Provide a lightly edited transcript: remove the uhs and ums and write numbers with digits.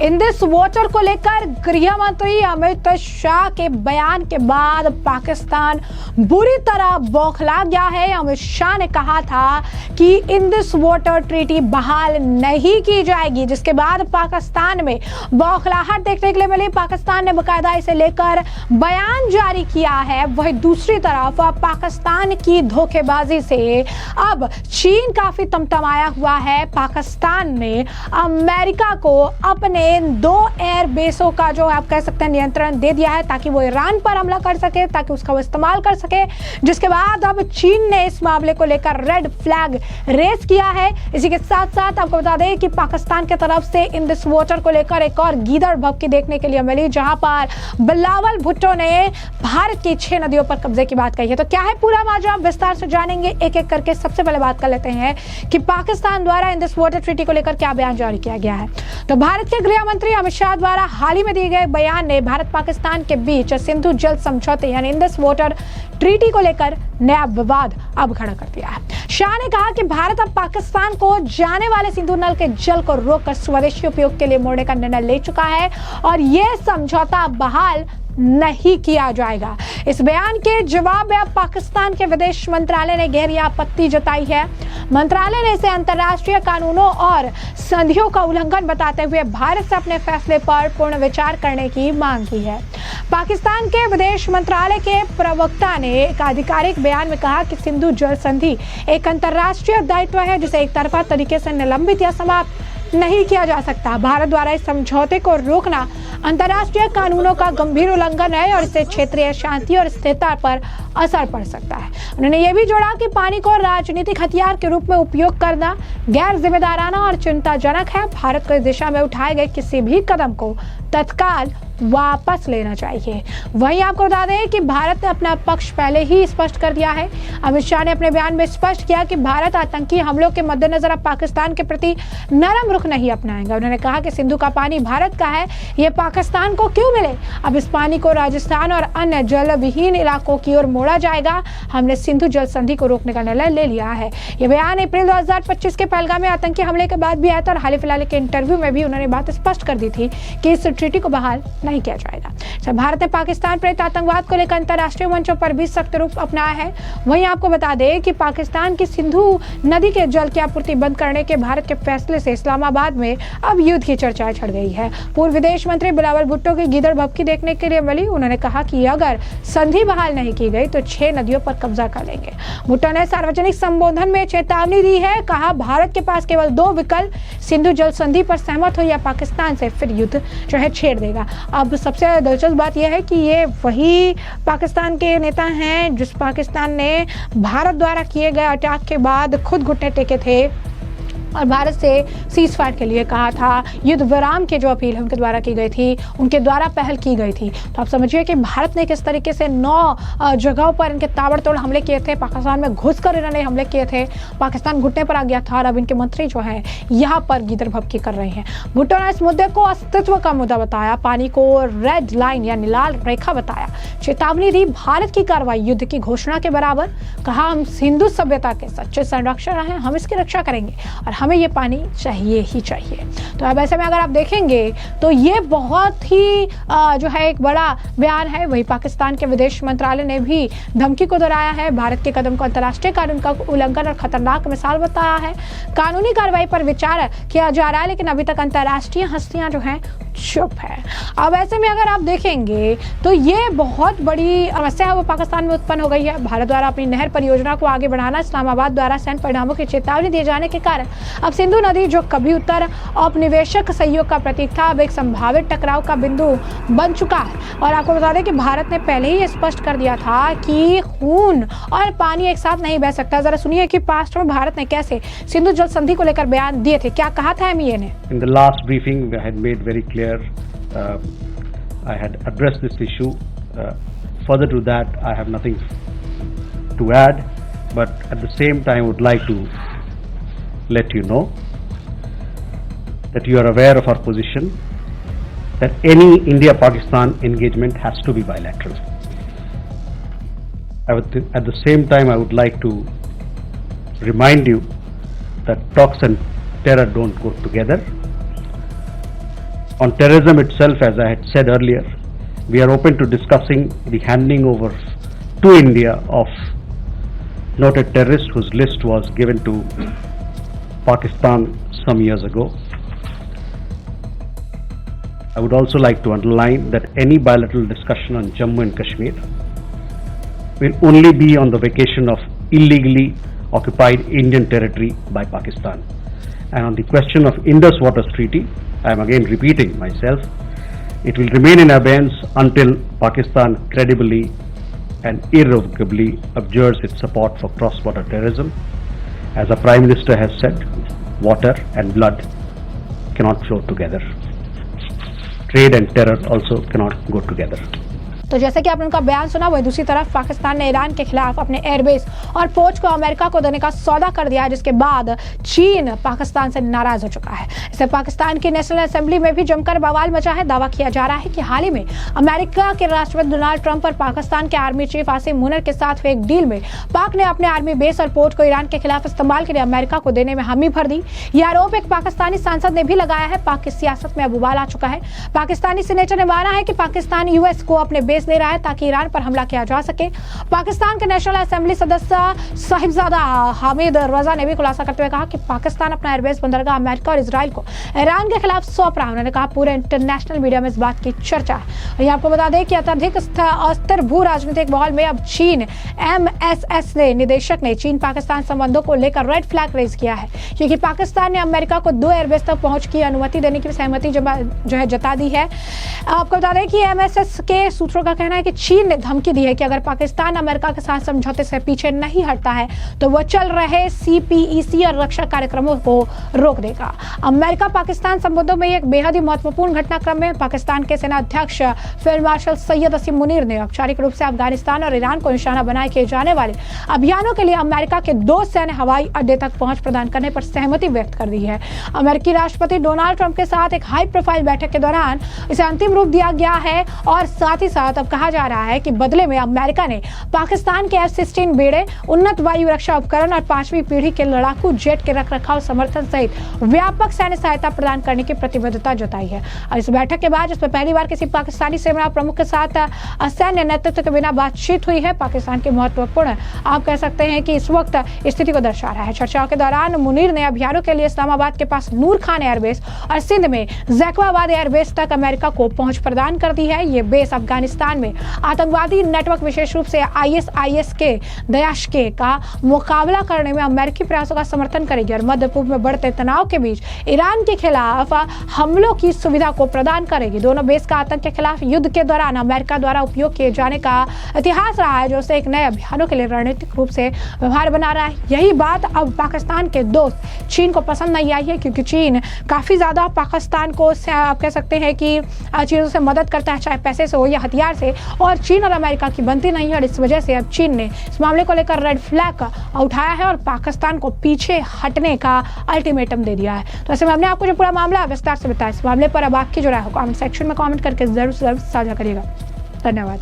इंदिस water को लेकर गृह मंत्री अमित शाह के बयान के बाद पाकिस्तान बुरी तरह बौखला गया है। अमित शाह ने कहा था कि इंदिस वाटर ट्रीटी बहाल नहीं की जाएगी, जिसके बाद पाकिस्तान में बौखलाहट देखने के लिए मिली। पाकिस्तान ने बकायदा इसे लेकर बयान जारी किया है। वहीं दूसरी तरफ पाकिस्तान की धोखेबाजी से अब चीन काफी तमतमाया हुआ है। पाकिस्तान ने अमेरिका को अपने दो एयर बेसों का जो आप कह सकते हैं नियंत्रण दे दिया है, ताकि वो ईरान पर हमला कर सके, ताकि उसका वो इस्तेमाल कर सके। जिसके बाद अब चीन ने इस मामले को लेकर रेड फ्लैग रेज किया है। इसी के साथ साथ आपको बता दें कि पाकिस्तान की तरफ से इंदिस वाटर को लेकर एक और गीदड़ भभकी देखने के लिए मिली, जहां पर बिलावल भुट्टो ने भारत की 6 नदियों पर कब्जे की बात कही है। तो क्या है पूरा मामला, विस्तार से जानेंगे एक एक करके। सबसे पहले बात कर लेते हैं कि पाकिस्तान द्वारा इंदिस वाटर ट्रीटी को लेकर क्या बयान जारी किया गया है। तो भारत के गृह मंत्री अमित शाह द्वारा हाल ही में दिए गए बयान ने भारत पाकिस्तान के बीच सिंधु जल समझौते यानी इंदिस वाटर ट्रीटी को लेकर नया विवाद अब खड़ा कर दिया है। शाह ने कहा कि भारत अब पाकिस्तान को जाने वाले सिंधु नल के जल को रोककर स्वदेशी उपयोग के लिए मोड़ने का निर्णय ले चुका है और यह समझौता बहाल नहीं किया जाएगा। इस बयान के जवाब में अब पाकिस्तान के विदेश मंत्रालय ने गहरी आपत्ति जताई है। मंत्रालय ने इसे अंतर्राष्ट्रीय कानूनों और संधियों का उल्लंघन बताते हुए भारत से अपने फैसले पर पुनः विचार करने की मांग की है। पाकिस्तान के विदेश मंत्रालय के प्रवक्ता ने एक आधिकारिक बयान में कहा कि सिंधु जल संधि एक अंतर्राष्ट्रीय दायित्व है, जिसे एक तरफा तरीके से निलंबित या समाप्त नहीं किया जा सकता। भारत द्वारा इस समझौते को रोकना अंतर्राष्ट्रीय कानूनों का गंभीर उल्लंघन है और इससे क्षेत्रीय शांति और स्थिरता पर असर पड़ सकता है। उन्होंने ये भी जोड़ा कि पानी को राजनीतिक हथियार के रूप में उपयोग करना गैर जिम्मेदाराना और चिंताजनक है। भारत को इस दिशा में उठाए गए किसी भी कदम को तत्काल वापस लेना चाहिए। वहीं आपको बता दें कि भारत ने अपना पक्ष पहले ही स्पष्ट कर दिया है। अमित शाह ने अपने बयान में स्पष्ट किया कि भारत आतंकी हमलों के मद्देनजर अब पाकिस्तान के प्रति नरम रुख नहीं अपनाएगा। उन्होंने कहा कि सिंधु का पानी भारत का है, ये पाकिस्तान को क्यों मिले। अब इस पानी को राजस्थान और अन्य जल विहीन इलाकों की ओर मोड़ा जाएगा। हमने सिंधु जल संधि को रोकने का निर्णय ले लिया है। यह बयान अप्रैल 2025 के पहलगाम में आतंकी हमले के बाद भी आया था और हाल फिलहाल के इंटरव्यू में भी उन्होंने बात स्पष्ट कर दी थी कि इस ट्रीटी को बहाल नहीं किया जाएगा। भारत ने पाकिस्तान प्रेरित आतंकवाद को लेकर अंतर्राष्ट्रीय मंचों पर भी सख्त रुख अपनाया है। वहीं आपको बता दें कि पाकिस्तान की सिंधु नदी के जल की आपूर्ति बंद करने के भारत के फैसले से इस्लामाबाद में अब युद्ध की चर्चाएं छिड़ गई है। पूर्व विदेश मंत्री बिलावल भुट्टो की गीदड़ भभकी देखने के लिए मिली। उन्होंने कहा कि अगर संधि बहाल नहीं की गई तो 6 नदियों पर कब्जा कर लेंगे। भुट्टो ने सार्वजनिक संबोधन में चेतावनी दी है। कहा भारत के पास केवल 2 विकल्प, सिंधु जल संधि पर सहमत हो या पाकिस्तान से फिर युद्ध जो है छेड़ देगा। अब सबसे दिलचस्प बात यह है कि ये वही पाकिस्तान के नेता हैं जिस पाकिस्तान ने भारत द्वारा किए गए अटैक के बाद खुद घुटने टेके थे और भारत से सीज फायर के लिए कहा था। युद्ध विराम की जो अपील है उनके द्वारा की गई थी, उनके द्वारा पहल की गई थी। तो आप समझिए कि भारत ने किस तरीके से 9 जगहों पर इनके ताबड़तोड़ हमले किए थे। पाकिस्तान में घुसकर इन्होंने हमले किए थे। पाकिस्तान घुटने पर आ गया था और अब इनके मंत्री जो है यहाँ पर गीदड़ भभकी कर रहे हैं। भुट्टो ने इस मुद्दे को अस्तित्व का मुद्दा बताया, पानी को रेड लाइन या लाल रेखा बताया, चेतावनी दी भारत की कार्रवाई युद्ध की घोषणा के बराबर। कहा हम हिंदू सभ्यता के सच्चे संरक्षक हैं, हम इसकी रक्षा करेंगे और हमें ये पानी चाहिए ही चाहिए। तो अब ऐसे में अगर आप देखेंगे तो ये बहुत ही जो है एक बड़ा बयान है। वही पाकिस्तान के विदेश मंत्रालय ने भी धमकी को दोहराया है। भारत के कदम को अंतर्राष्ट्रीय कानून का उल्लंघन और खतरनाक मिसाल बताया है। कानूनी कार्रवाई पर विचार किया जा रहा है, लेकिन अभी तक अंतर्राष्ट्रीय हस्तियां जो हैं चुप है। अब ऐसे में अगर आप देखेंगे तो ये बहुत बड़ी समस्या है वो पाकिस्तान में उत्पन्न हो गई है। भारत द्वारा अपनी नहर परियोजना को आगे बढ़ाना, इस्लामाबाद द्वारा सैन्य परिणामों की चेतावनी दिए जाने के कारण अब सिंधु नदी जो कभी उत्तर औपनिवेशिक सहयोग का प्रतीक था, अब एक संभावित टकराव का बिंदु बन चुका है। और आपको बता दें कि भारत ने पहले ही स्पष्ट कर दिया था कि खून और पानी एक साथ नहीं बह सकता। जरा सुनिए कि पास्ट में भारत ने कैसे सिंधु जल संधि को लेकर बयान दिए थे, क्या कहा था एमईए ने। In the last briefing, I had made very clear. I had addressed this issue. Further to that, I have nothing to add. But at the same time, would like to let you know that you are aware of our position that any India-Pakistan engagement has to be bilateral. At the same time, I would like to remind you that talks and terror don't go together. On terrorism itself, as I had said earlier, we are open to discussing the handing over to India of noted terrorists whose list was given to Pakistan some years ago. I would also like to underline that any bilateral discussion on Jammu and Kashmir will only be on the vacation of illegally occupied Indian territory by Pakistan. And on the question of Indus Waters Treaty, I am again repeating myself, it will remain in abeyance until Pakistan credibly and irrevocably abjures its support for cross-border terrorism. As the Prime Minister has said, water and blood cannot flow together. Trade and terror also cannot go together. तो जैसे कि आपने उनका बयान सुना, वही दूसरी तरफ पाकिस्तान ने ईरान के खिलाफ अपने एयरबेस और फौज को अमेरिका को देने का सौदा कर दिया है, जिसके बाद चीन पाकिस्तान से नाराज हो चुका है। इससे पाकिस्तान की नेशनल असेंबली में भी जमकर बवाल मचा है। दावा किया जा रहा है कि हाल ही में अमेरिका के राष्ट्रपति डोनाल्ड ट्रंप और पाकिस्तान के आर्मी चीफ आसिम मुनीर के साथ हुए एक डील में पाक ने अपने आर्मी बेस और पोर्ट को ईरान के खिलाफ इस्तेमाल के लिए अमेरिका को देने में हामी भर दी। यह आरोप एक पाकिस्तानी सांसद ने भी लगाया है। पाक की सियासत में अब उबाल आ चुका है। पाकिस्तानी सीनेटर ने माना है कि पाकिस्तान यूएस को अपने बेस दे रहा है ताकि ईरान पर हमला किया जा सके। पाकिस्तान के नेशनल असेंबली सदस्य साहिबजादा हामिद रजा ने भी खुलासा करते हुए कहा कि पाकिस्तान अपना एयरबेस बंदरगाह अमेरिका और इजराइल को ईरान के खिलाफ सौंप रहा है। उन्होंने कहा पूरे इंटरनेशनल मीडिया में इस बात की चर्चा है। आपको बता दें कि अत्यधिक अस्थिर भू राजनीतिक माहौल में अब चीन MSS ने निदेशक ने चीन पाकिस्तान संबंधों को लेकर रेड फ्लैग रेज किया है, क्योंकि पाकिस्तान ने अमेरिका को 2 एयरबेस तक पहुंच की अनुमति देने की सहमति जो है जता दी है। आपको बता दें कि MSS के सूत्रों का कहना है कि चीन ने धमकी दी है कि अगर पाकिस्तान अमेरिका के साथ समझौते से पीछे नहीं हटता है तो वह चल रहे CPEC और रक्षा कार्यक्रमों को रोक देगा। अमेरिका पाकिस्तान संबंधों में एक बेहद ही महत्वपूर्ण घटनाक्रम में पाकिस्तान के सेना अध्यक्ष फील्ड मार्शल सैयद असीम मुनीर ने औपचारिक रूप से अफगानिस्तान और ईरान को निशाना बनाए किए जाने वाले अभियानों के लिए अमेरिका के 2 सैन्य हवाई अड्डे तक पहुंच प्रदान करने पर सहमति व्यक्त कर दी है। अमेरिकी राष्ट्रपति डोनाल्ड ट्रंप के साथ एक हाई प्रोफाइल बैठक के दौरान इसे अंतिम रूप दिया गया है और साथ ही साथ अब कहा जा रहा है कि बदले में अमेरिका ने पाकिस्तान के F-16 बेड़े, उन्नत वायु रक्षा उपकरण और 5वीं पीढ़ी के लड़ाकू जेट के रखरखाव समर्थन सहित व्यापक सैन्य सहायता प्रदान करने की प्रतिबद्धता जताई है। और इस बैठक के बाद जिसमें पहली बार किसी पाकिस्तानी सेना प्रमुख के साथ सैन्य नेतृत्व के बिना बातचीत हुई है, पाकिस्तान की महत्वपूर्ण आप कह सकते हैं कि इस वक्त स्थिति को दर्शा रहा है। चर्चाओं के दौरान मुनीर ने अभियानों के लिए इस्लामाबाद के पास नूर खान एयरबेस और सिंध में जैकबाबाद एयरबेस तक अमेरिका को पहुंच प्रदान कर दी है। ये बेस अफगानिस्तान में आतंकवादी नेटवर्क विशेष रूप से ISIS के दाइश के का मुकाबला करने में अमेरिकी प्रयासों का समर्थन करेगी और मध्य पूर्व में बढ़ते तनाव के बीच ईरान के खिलाफ हमलों की सुविधा को प्रदान करेगी। दोनों बेस का आतंक के खिलाफ युद्ध के दौरान अमेरिका द्वारा उपयोग किए जाने का इतिहास रहा है, जो उसे एक नए अभियानों के लिए रणनीतिक रूप से व्यवहार बना रहा है। यही बात अब पाकिस्तान के दोस्त चीन को पसंद नहीं आई है, क्योंकि चीन काफी ज्यादा पाकिस्तान को आप कह सकते हैं कि चीजों से मदद करता है, चाहे पैसे से हो या हथियार से, और चीन और अमेरिका की बनती नहीं है। और इस वजह से अब चीन ने इस मामले को लेकर रेड फ्लैग उठाया है और पाकिस्तान को पीछे हटने का अल्टीमेटम दे दिया है। तो ऐसे में हमने आपको जो पूरा मामला विस्तार से बताया, इस मामले पर अब आपकी जो राय हो कमेंट सेक्शन में कमेंट करके जरूर साझा करिएगा। धन्यवाद।